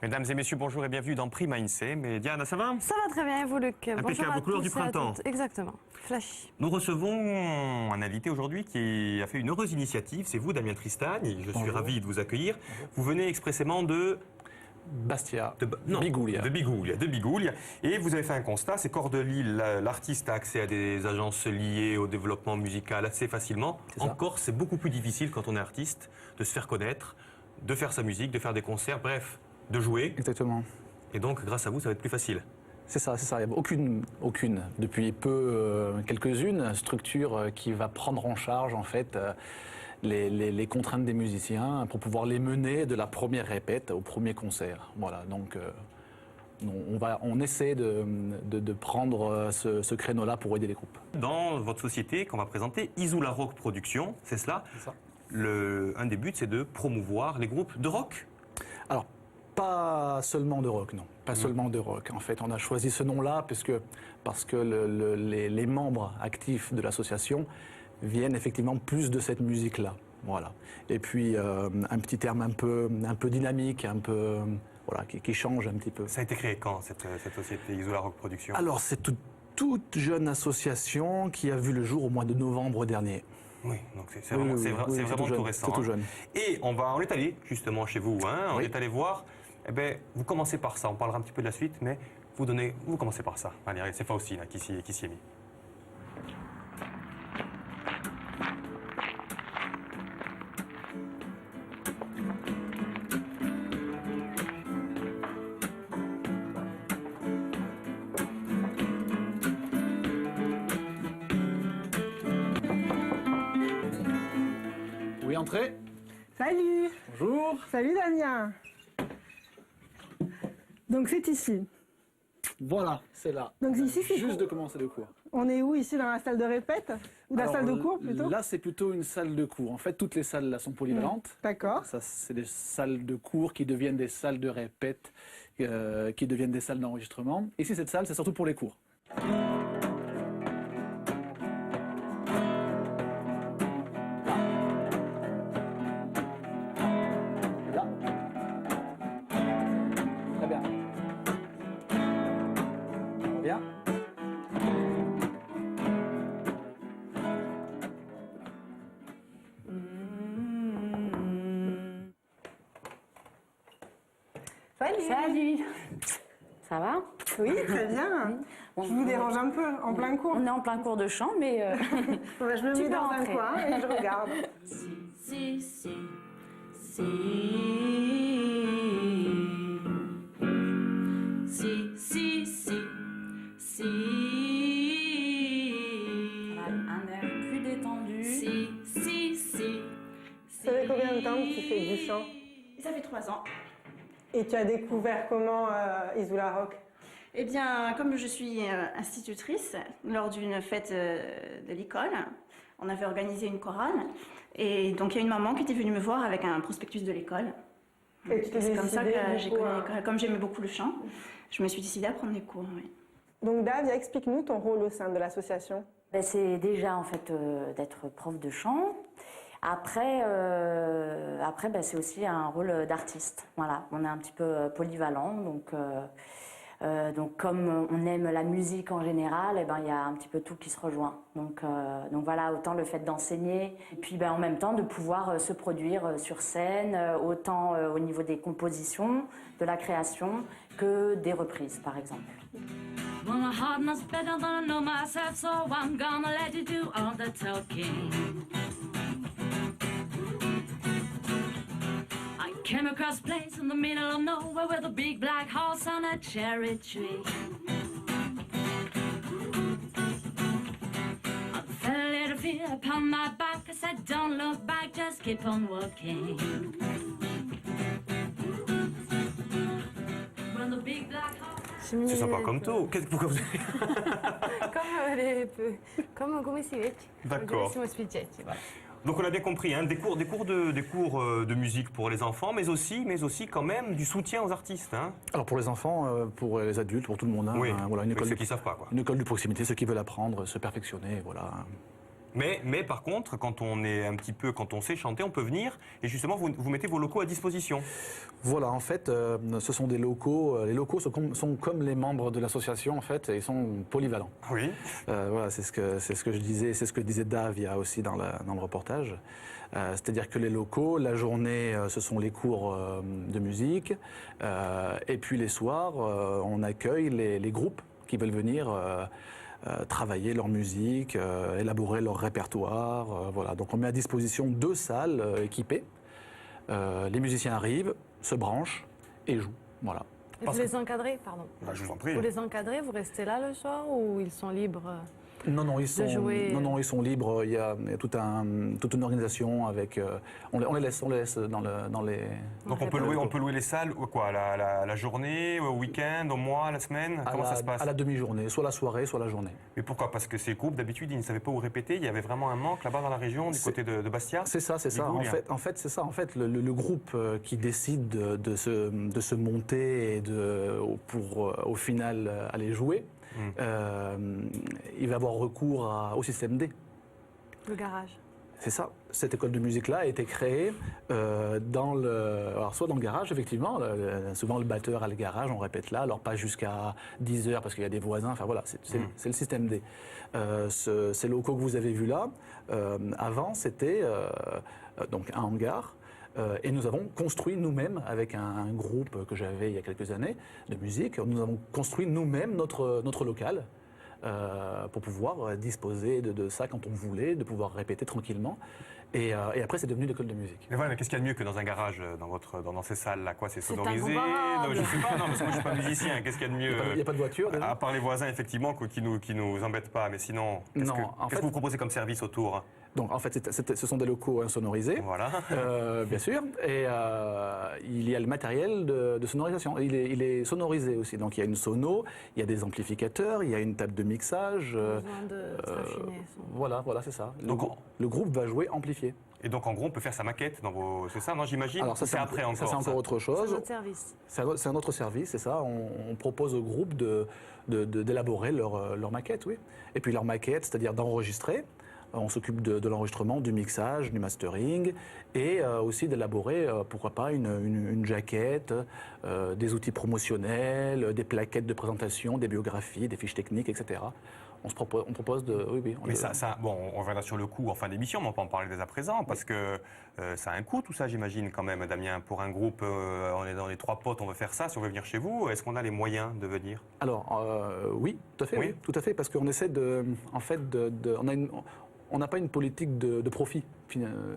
Mesdames et messieurs, bonjour et bienvenue dans Prima INSEE. Mais Diana, ça va? Ça va très bien, et vous Luc? Impeccable, aux couleurs du printemps. Exactement, flashy. Nous recevons un invité aujourd'hui qui a fait une heureuse initiative. C'est vous, Damien Tristagne. Je suis ravi de vous accueillir. Vous venez expressément de... Bastia, non, Bigoulia. De Bigoulia. Et vous avez fait un constat, c'est qu'hors de l'île, l'artiste a accès à des agences liées au développement musical assez facilement. En Corse, c'est beaucoup plus difficile quand on est artiste de se faire connaître, de faire sa musique, de faire des concerts, bref, de jouer. Exactement. Et donc, grâce à vous, ça va être plus facile. C'est ça. Il n'y a aucune, depuis peu, quelques-unes, structure qui va prendre en charge, en fait, les contraintes des musiciens pour pouvoir les mener de la première répète au premier concert. Voilà, donc on essaie de prendre ce créneau-là pour aider les groupes. Dans votre société qu'on va présenter, Isula Rock Production, c'est cela? C'est ça. Un des buts, c'est de promouvoir les groupes de rock? Alors, pas seulement de rock, non. Pas seulement de rock. En fait, on a choisi ce nom-là parce que les membres actifs de l'association viennent effectivement plus de cette musique-là. Voilà. Et puis, un petit terme un peu dynamique, voilà, qui change un petit peu. Ça a été créé quand, cette société Isula Rock Production? Alors, c'est toute jeune association qui a vu le jour au mois de novembre dernier. Oui, donc c'est vraiment tout récent. C'est tout jeune. Et on est allé justement chez vous, hein, on Oui. est allé voir. Eh bien, vous commencez par ça, on parlera un petit peu de la suite, mais vous commencez par ça. Allez, c'est Faustine qui s'y est mis. Oui, entrez. Salut! Bonjour. Salut Damien! Donc c'est ici. Voilà, c'est là. Donc ici, c'est juste cool. de commencer le cours. On est où ici? Dans la salle de répète? Ou la Alors, salle de cours plutôt? Là, c'est plutôt une salle de cours. En fait, toutes les salles là sont polyvalentes. D'accord. Ça, c'est des salles de cours qui deviennent des salles de répète, qui deviennent des salles d'enregistrement. Ici, cette salle, c'est surtout pour les cours. Là. Très bien. Bien. Salut. Ça va? Oui, très bien. Je vous dérange un peu en plein cours. On est en plein cours de chant, mais... Je me Tu mets peux dans un rentrer. coin et je regarde. Voilà, un air plus détendu. Ça fait combien de temps que tu fais du chant? Ça fait 3 ans. Et tu as découvert comment Isula Rock? Eh bien, comme je suis institutrice, lors d'une fête de l'école, on avait organisé une chorale. Et donc, il y a une maman qui était venue me voir avec un prospectus de l'école. Et tu t'es C'est comme ça que décidée, j'ai du coup, connu l'école. Comme j'aimais beaucoup le chant, je me suis décidée à prendre des cours. Oui. Donc Davia, explique-nous ton rôle au sein de l'association. Ben, c'est déjà en fait d'être prof de chant. Après ben, c'est aussi un rôle d'artiste. Voilà, on est un petit peu polyvalent, donc comme on aime la musique en général, eh ben il y a un petit peu tout qui se rejoint. Donc voilà, autant le fait d'enseigner et puis ben en même temps de pouvoir se produire sur scène, autant au niveau des compositions, de la création que des reprises par exemple. Well, my heart knows better than I know myself, so I'm gonna let you do all the talking. I came across a place in the middle of nowhere with a big black house and a cherry tree. I felt a little fear upon my back. I said, don't look back, just keep on walking. When the big black house... C'est sympa comme tout. Pourquoi vous... Come si vede. D'accord. Come spiccetti, voilà. Donc on a bien compris, hein, des cours de musique pour les enfants, mais aussi quand même du soutien aux artistes. Hein. Alors pour les enfants, pour les adultes, pour tout le monde, hein, Oui, voilà, une école ceux qui ne savent pas, quoi. Une école de proximité, ceux qui veulent apprendre, se perfectionner, voilà. Mais par contre, quand on sait chanter, on peut venir et justement vous mettez vos locaux à disposition. Voilà, en fait, ce sont des locaux. Les locaux sont comme les membres de l'association, en fait, et ils sont polyvalents. Oui. Voilà, c'est ce que je disais, c'est ce que disait Davia aussi dans le reportage. C'est-à-dire que les locaux, la journée, ce sont les cours de musique, et puis les soirs, on accueille les groupes qui veulent venir travailler leur musique, élaborer leur répertoire. Voilà. Donc on met à disposition 2 salles équipées. Les musiciens arrivent, se branchent et jouent. Voilà. Et vous les encadrez, pardon. Bah, je vous en prie. Vous les encadrez, vous restez là le soir ou ils sont libres Non, ils jouer. ils sont libres. Il y a toute une organisation avec. On les laisse dans les. Donc on peut louer les salles quoi, la journée, au week-end, au mois, la semaine. Comment ça se passe? À la demi-journée, soit la soirée, soit la journée. Mais pourquoi? Parce que ces groupes d'habitude ils ne savaient pas où répéter. Il y avait vraiment un manque là-bas dans la région, du côté de Bastia. C'est ça. En fait, c'est ça. En fait, le groupe qui décide de se monter et pour au final aller jouer. Il va avoir recours au système D. Le garage. C'est ça. Cette école de musique-là a été créée soit dans le garage, effectivement. Souvent, le batteur a le garage, on répète là. Alors, pas jusqu'à 10 heures parce qu'il y a des voisins. Enfin, voilà, c'est le système D. Ces locaux que vous avez vus là, avant, c'était donc un hangar. Et nous avons construit nous-mêmes, avec un groupe que j'avais il y a quelques années de musique, nous avons construit nous-mêmes notre local pour pouvoir disposer de ça quand on voulait, de pouvoir répéter tranquillement. Et après, c'est devenu l'école de musique. Mais voilà, mais qu'est-ce qu'il y a de mieux que dans un garage, dans ces salles-là, quoi? C'est sonorisé. incomparable. Je sais pas, non, parce que moi je suis pas musicien. Qu'est-ce qu'il y a de mieux? Il n'y a pas de voiture, déjà. À part les voisins, effectivement, qui nous embêtent pas. Mais sinon, qu'est-ce que vous proposez comme service autour? Donc en fait, ce sont des locaux insonorisés, Voilà. Bien sûr, et il y a le matériel de sonorisation. Il est sonorisé aussi, donc il y a une sono, il y a des amplificateurs, il y a une table de mixage. Besoin de se raffiner. Voilà, c'est ça. Donc, le groupe va jouer amplifié. Et donc en gros, on peut faire sa maquette dans vos... C'est ça, non, j'imagine? Alors ça, c'est après encore. Ça, c'est encore autre chose. C'est notre service. C'est un autre service, c'est ça. On propose au groupe d'élaborer leur maquette, oui. Et puis leur maquette, c'est-à-dire d'enregistrer. On s'occupe de l'enregistrement, du mixage, du mastering et aussi d'élaborer, pourquoi pas, une jaquette, des outils promotionnels, des plaquettes de présentation, des biographies, des fiches techniques, etc. On propose de... Oui, mais bon, on reviendra sur le coût en fin d'émission, mais on peut en parler dès à présent, parce que ça a un coût tout ça, j'imagine, quand même, Damien. Pour un groupe, on est dans les 3 potes, on veut faire ça, si on veut venir chez vous, est-ce qu'on a les moyens de venir? Alors, oui, tout à fait, oui, tout à fait, parce qu'on essaie on n'a pas une politique de profit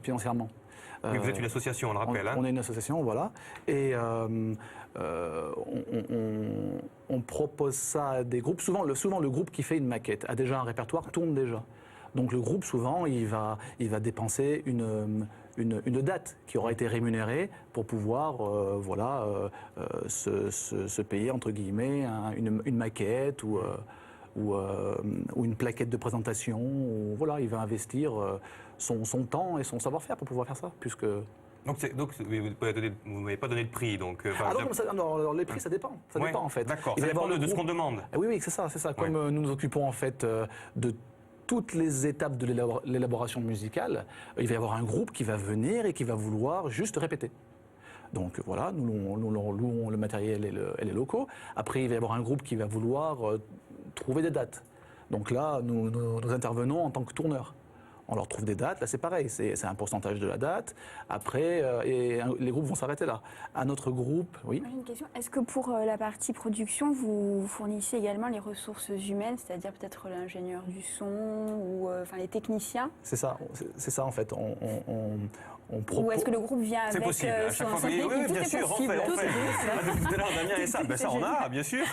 financièrement. Mais vous êtes une association, on le rappelle. On est une association, voilà. Et on propose ça à des groupes. Souvent, le groupe qui fait une maquette a déjà un répertoire, tourne déjà. Donc le groupe, souvent, il va dépenser une date qui aura été rémunérée pour pouvoir se payer, entre guillemets, une maquette ou une plaquette de présentation. Voilà, il va investir son temps et son savoir-faire pour pouvoir faire ça, puisque... Donc vous ne m'avez pas donné le prix, donc... alors, les prix, ça dépend. Ça dépend, en fait. D'accord, ça dépend de ce qu'on demande. Oui, c'est ça. Comme nous nous occupons, en fait, de toutes les étapes de l'élaboration musicale, il va y avoir un groupe qui va venir et qui va vouloir juste répéter. Donc voilà, nous louons le matériel et les locaux. Après, il va y avoir un groupe qui va vouloir trouver des dates. Donc là, nous intervenons en tant que tourneurs. On leur trouve des dates, là c'est pareil, c'est un pourcentage de la date. Après, les groupes vont s'arrêter là. À notre groupe, oui. J'ai une question. Est-ce que pour la partie production, vous fournissez également les ressources humaines, c'est-à-dire peut-être l'ingénieur du son ou les techniciens? C'est ça en fait. On propose... Ou est-ce que le groupe vient avec possible. À chaque fois, oui, bien sûr, on fait. Tout à l'heure, Damien et ça, ça on a, bien sûr.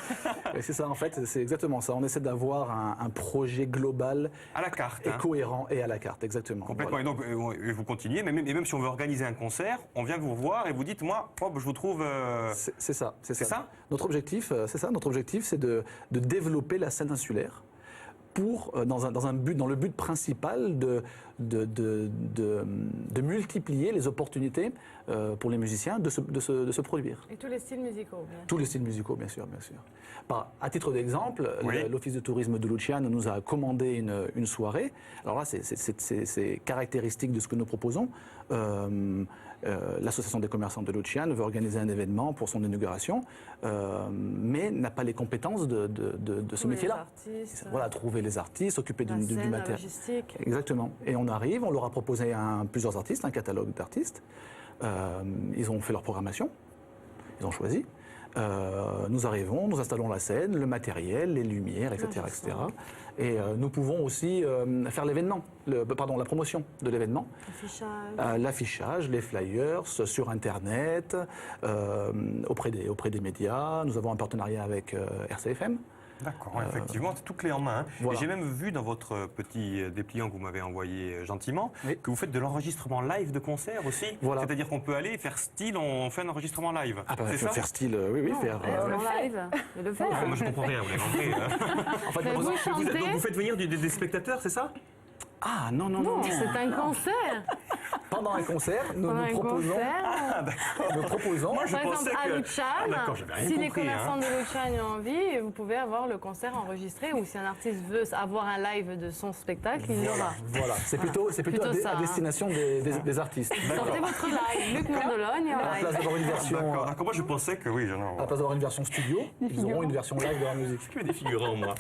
C'est ça, en fait, c'est exactement ça. On essaie d'avoir un projet global à la carte, et cohérent et à la carte, exactement. Complètement. Voilà. Et donc, vous continuez, mais même si on veut organiser un concert, on vient vous voir et vous dites, moi, je vous trouve. C'est ça. C'est ça. Notre objectif, c'est de développer la scène insulaire. dans le but principal de multiplier les opportunités pour les musiciens de se produire. Et tous les styles musicaux, bien. Tous les styles musicaux, bien sûr, bien sûr. À titre d'exemple, Oui. l'Office de tourisme de Luciane nous a commandé une soirée. Alors là, c'est caractéristique de ce que nous proposons. L'association des commerçants de Luciane veut organiser un événement pour son inauguration, mais n'a pas les compétences de ce Tous les métier-là. artistes, Voilà, trouver les artistes, s'occuper la du scène, la matériel. logistique. Exactement. Et on arrive, on leur a proposé plusieurs artistes, un catalogue d'artistes. Ils ont fait leur programmation, ils ont choisi. Nous arrivons, nous installons la scène, le matériel, les lumières, etc. etc. Et nous pouvons aussi faire l'événement, la promotion de l'événement. Affichage. L'affichage, les flyers sur Internet, auprès des médias. Nous avons un partenariat avec RCFM. D'accord, effectivement, c'est tout clé en main. Hein. Voilà. Et j'ai même vu dans votre petit dépliant que vous m'avez envoyé gentiment Oui. que vous faites de l'enregistrement live de concert aussi. Voilà. C'est-à-dire qu'on peut aller faire style, on fait un enregistrement live. C'est ça Faire style, oui, faire. En live. Mais le faire. Moi je comprends rien, vous l'avez compris. En fait, Mais nous- vous donc chantez. vous faites venir des spectateurs, c'est ça? Ah non, non, Non, non. c'est un concert. Pendant un concert, nous Pendant un proposons. concert. Nous proposons. Moi, je Par pensais exemple, à que- Luciane, Ah, d'accord, j'avais rien si les compris, commerçants hein. de Luciane ont envie, vous pouvez avoir le concert enregistré ou si un artiste veut avoir un live de son spectacle, il l'aura. Voilà, c'est plutôt Plutôt ça, à hein. destination des artistes. Sortez votre live, Luc Mandologne À la en place live. d'avoir une version, D'accord, d'accord, moi je pensais que oui, à la place d'avoir une version studio, ils auront une version live de la musique. que des figurants, moi.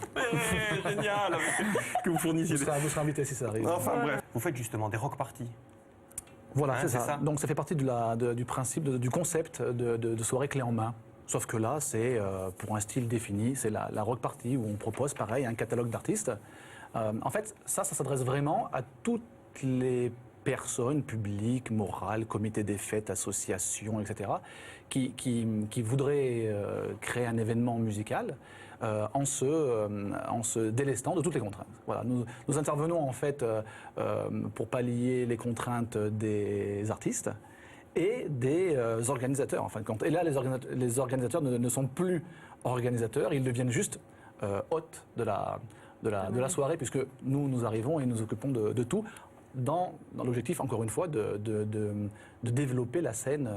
Génial que vous fournissiez des... Vous serez invité si ça arrive. Enfin bref, vous faites justement des rock parties. Voilà, Hein, c'est c'est ça. ça. Donc ça fait partie du principe, du concept de soirée clé en main. Sauf que là, c'est pour un style défini, c'est la rock party où on propose pareil un catalogue d'artistes. En fait, ça s'adresse vraiment à toutes les personnes, publiques, morales, comités des fêtes, associations, etc., qui voudraient créer un événement musical en se délestant de toutes les contraintes. Voilà, nous intervenons en fait pour pallier les contraintes des artistes et des organisateurs, en fin de compte. Et là, les organisateurs ne sont plus organisateurs, ils deviennent juste hôtes de la soirée, puisque nous arrivons et nous occupons de tout, dans l'objectif, encore une fois, de développer la scène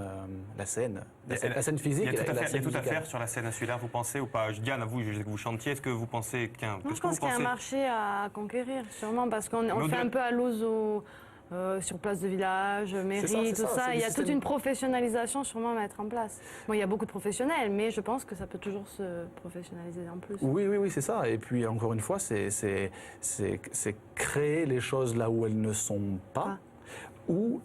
physique. Il y a et la scène tout à musicale. faire sur la scène insulaire, vous pensez ou pas? Diane, à vous, je sais que vous chantiez, est-ce que vous pensez qu'un... Moi, je pense qu'il y a un marché à conquérir, sûrement, parce qu'on fait au-delà- un peu à l'ozo sur place de village, mairie, c'est tout ça, ça. c'est Il le y a toute système. une professionnalisation sûrement à mettre en place. Bon, il y a beaucoup de professionnels, mais je pense que ça peut toujours se professionnaliser en plus. Oui, c'est ça. Et puis, encore une fois, c'est créer les choses là où elles ne sont pas, ou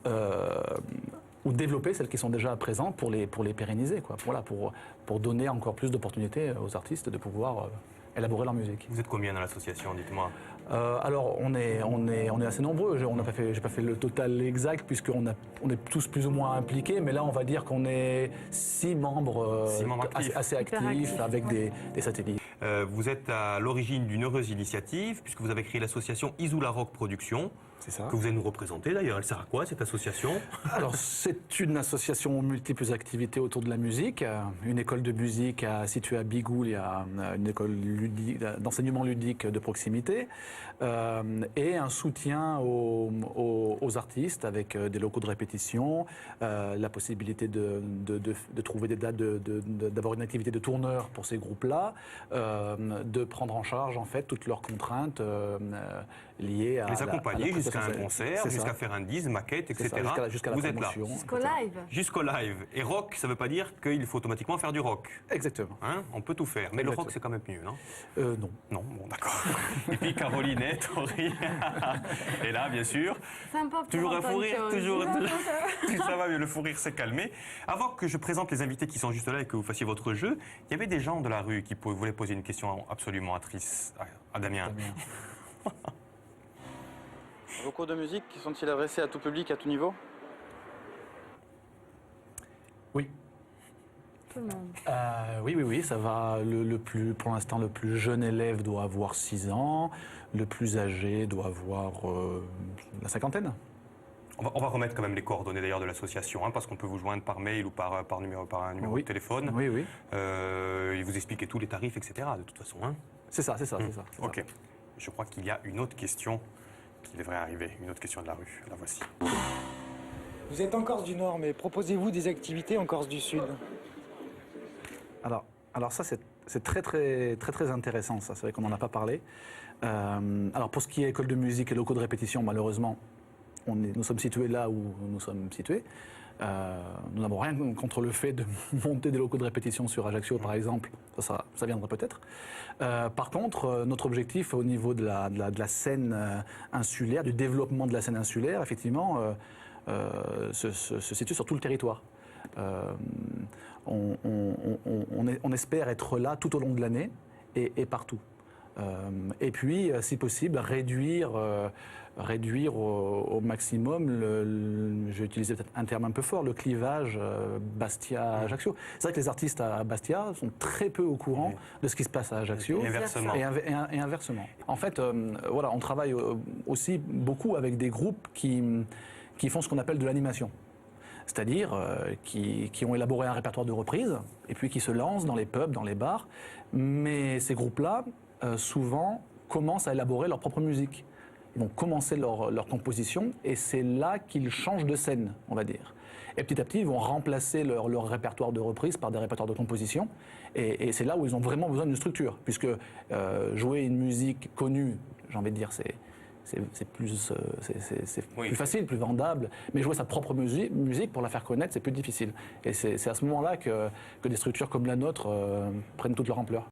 développer celles qui sont déjà présentes pour les pérenniser, quoi. Voilà, pour donner encore plus d'opportunités aux artistes de pouvoir élaborer leur musique. Vous êtes combien dans l'association, dites-moi? Alors, on est assez nombreux. J'ai pas fait le total exact puisqu'on est tous plus ou moins impliqués, mais là, on va dire qu'on est 6 membres, 6 membres actifs. assez actifs, Hyper actifs, avec des satellites. Vous êtes à l'origine d'une heureuse initiative, puisque vous avez créé l'association Isoula Rock Production, C'est ça. que vous allez nous représenter d'ailleurs. Elle sert à quoi, cette association? Alors, c'est une association aux multiples activités autour de la musique. Une école de musique située à Bigoul, il y a une école d'enseignement ludique de proximité. Et un soutien aux artistes avec des locaux de répétition, la possibilité de trouver des dates, d'avoir une activité de tourneur pour ces groupes-là, de prendre en charge en fait toutes leurs contraintes liées à Les accompagner la jusqu'à un prestation. concert, C'est jusqu'à ça. faire un disque, maquette, C'est etc. ça, jusqu'à la vous êtes là. promotion. Jusqu'au etc. live. Jusqu'au live. Et rock, ça ne veut pas dire qu'il faut automatiquement faire du rock. Exactement. Hein, on peut tout faire. Mais le rock, c'est quand même mieux, non? Non. Non, bon, d'accord. Et puis Caroline et Tori. Et là, bien sûr. Sympa pour Toujours un entendre fou rire, chose. toujours. Ça va mieux, le fou rire s'est calmé. Avant que je présente les invités qui sont juste là et que vous fassiez votre jeu, il y avait des gens de la rue qui voulaient poser une question absolument triste à Damien. Vos cours de musique sont-ils adressés à tout public, à tout niveau? Oui. Tout le monde. Oui, ça va. Pour l'instant, le plus jeune élève doit avoir 6 ans. Le plus âgé doit avoir la cinquantaine. On va remettre quand même les coordonnées d'ailleurs de l'association, hein, parce qu'on peut vous joindre par mail ou par un numéro Oui. de téléphone. Oui. Et vous expliquer tous les tarifs, etc. De toute façon. Hein. C'est ça. Ok. je crois qu'il y a une autre question qui devrait arriver, une autre question de la rue. La voici. Vous êtes en Corse du Nord, mais proposez-vous des activités en Corse du Sud? Alors ça, c'est très intéressant, ça. C'est vrai qu'on n'en a pas parlé. Alors pour ce qui est école de musique et locaux de répétition, malheureusement, nous sommes situés là où nous sommes situés. Nous n'avons rien contre le fait de monter des locaux de répétition sur Ajaccio, par exemple. Ça viendra peut-être. Par contre, notre objectif au niveau de la scène insulaire, du développement de la scène insulaire, effectivement, se situe sur tout le territoire. On espère être là tout au long de l'année et partout. Et puis, si possible, réduire au maximum, je vais utiliser peut-être un terme un peu fort, le clivage Bastia-Ajaccio. C'est vrai que les artistes à Bastia sont très peu au courant de ce qui se passe à Ajaccio. Et inversement. Et inversement. En fait, voilà, on travaille aussi beaucoup avec des groupes qui font ce qu'on appelle de l'animation. C'est-à-dire qui ont élaboré un répertoire de reprises et puis qui se lancent dans les pubs, dans les bars. Mais ces groupes-là, souvent, commencent à élaborer leur propre musique. Ils vont commencer leur composition et c'est là qu'ils changent de scène, on va dire. Et petit à petit, ils vont remplacer leur répertoire de reprise par des répertoires de composition. Et c'est là où ils ont vraiment besoin d'une structure, puisque jouer une musique connue, j'ai envie de dire, c'est plus facile, plus vendable. Mais jouer sa propre musique, pour la faire connaître, c'est plus difficile. Et c'est à ce moment-là que des structures comme la nôtre prennent toute leur ampleur.